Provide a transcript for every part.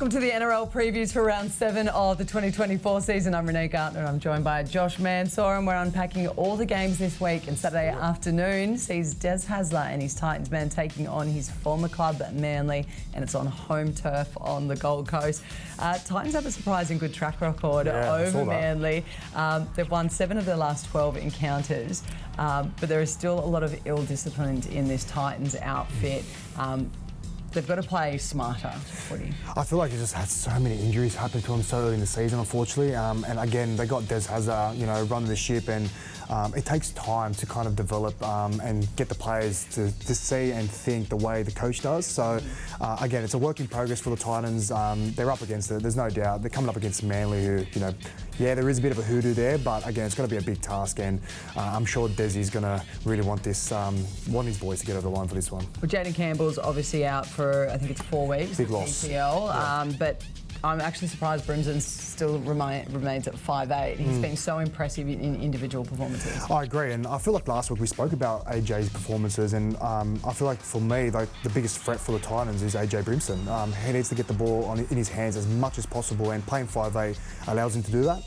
Welcome to the NRL previews for round 7 of the 2024 season. I'm Renee Gartner and I'm joined by Josh Mansour, and we're unpacking all the games this week. And Saturday afternoon sees Des Hasler and his Titans men taking on his former club Manly, and it's on home turf on the Gold Coast. Titans have a surprising good track record over Manly. They've won 7 of their last 12 encounters, but there is still a lot of ill-discipline in this Titans outfit. They've got to play smarter footy. I feel like he's just had so many injuries happen to him so early in the season, unfortunately. And again, they got Des Hasler, running the ship, and it takes time to kind of develop and get the players to see and think the way the coach does. So again, it's a work in progress for the Titans. They're up against it, there's no doubt. They're coming up against Manly, who, yeah, there is a bit of a hoodoo there, but again, it's going to be a big task, and I'm sure Desi's going to really want this, want his boys to get over the line for this one. Well, Jaden Campbell's obviously out for, I think it's 4 weeks. Big loss. PCL, but I'm actually surprised Brimson still remains at 5'8". He's been so impressive in individual performances. I agree, and I feel like last week we spoke about AJ's performances, and I feel like for me, the biggest threat for the Titans is AJ Brimson. He needs to get the ball in his hands as much as possible, and playing 5'8" allows him to do that.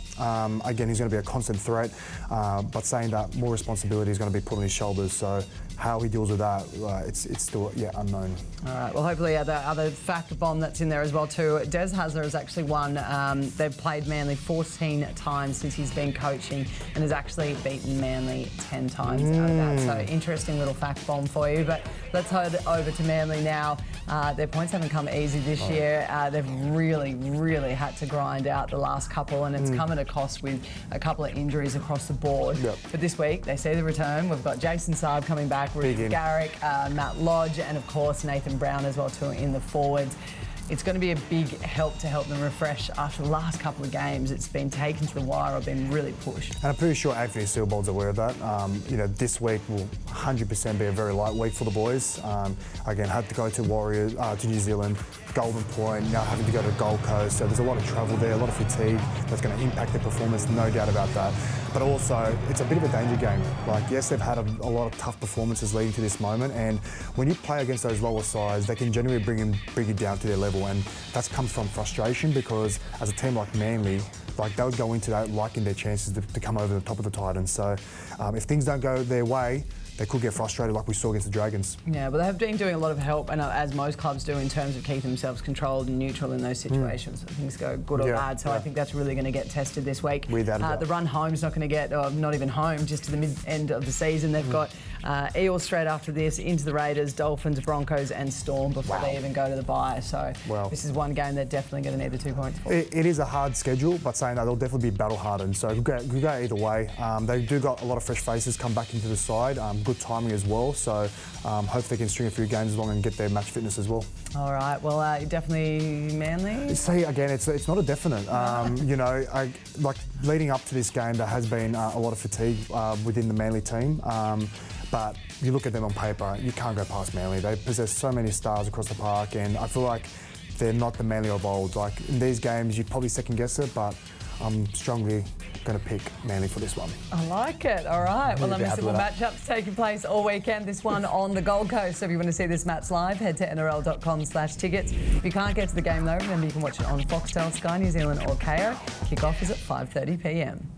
Again, he's going to be a constant threat, but saying that, more responsibility is going to be put on his shoulders. So how he deals with that, it's still unknown. All right. Well, hopefully the other fact bomb that's in there as well too. Des Hasler has actually won. They've played Manly 14 times since he's been coaching, and has actually beaten Manly 10 times out of that. So interesting little fact bomb for you. But let's head over to Manly now. Their points haven't come easy this year. They've really had to grind out the last couple, and it's come at a cost with a couple of injuries across the board. Yep. But this week they see the return. We've got Jason Saab coming back, Ruth Garrick, Matt Lodge, and of course Nathan Brown as well too in the forwards. It's going to be a big help to help them refresh after the last couple of games. It's been taken to the wire or been really pushed. And I'm pretty sure Anthony Sealbold's aware of that. This week will 100% be a very light week for the boys. Again, had to go to Warriors, to New Zealand, Golden Point, now having to go to the Gold Coast. So there's a lot of travel there, a lot of fatigue that's going to impact their performance, no doubt about that. But also, it's a bit of a danger game. Like, yes, they've had a lot of tough performances leading to this moment, and when you play against those lower sides, they can genuinely bring you down to their level, and that comes from frustration, because as a team like Manly, they would go into that liking their chances to come over the top of the Titans. So if things don't go their way, they could get frustrated like we saw against the Dragons. Yeah, but they have been doing a lot of help, and as most clubs do, in terms of keeping themselves controlled and neutral in those situations. Things go good or bad, so I think that's really going to get tested this week. The run home's not going to get, not even home, just to the mid-end of the season. They've got Eels straight after this, into the Raiders, Dolphins, Broncos and Storm before they even go to the bye. So this is one game they're definitely going to need the 2 points for. It is a hard schedule, but saying that, they'll definitely be battle-hardened. So it could go either way. They do got a lot of fresh faces come back into the side. Good timing as well, so hope they can string a few games along and get their match fitness as well. All right, well, definitely Manly? See, again, it's not a definite. Like leading up to this game, there has been a lot of fatigue within the Manly team. But you look at them on paper, you can't go past Manly. They possess so many stars across the park, and I feel like they're not the Manly of old. Like in these games, you probably second guess it, but I'm strongly going to pick Manly for this one. I like it. All right. Well, unmissable matchups taking place all weekend. This one on the Gold Coast. So if you want to see this match live, head to nrl.com/tickets. If you can't get to the game though, remember you can watch it on Foxtel, Sky New Zealand or KO. Kickoff is at 5:30 p.m.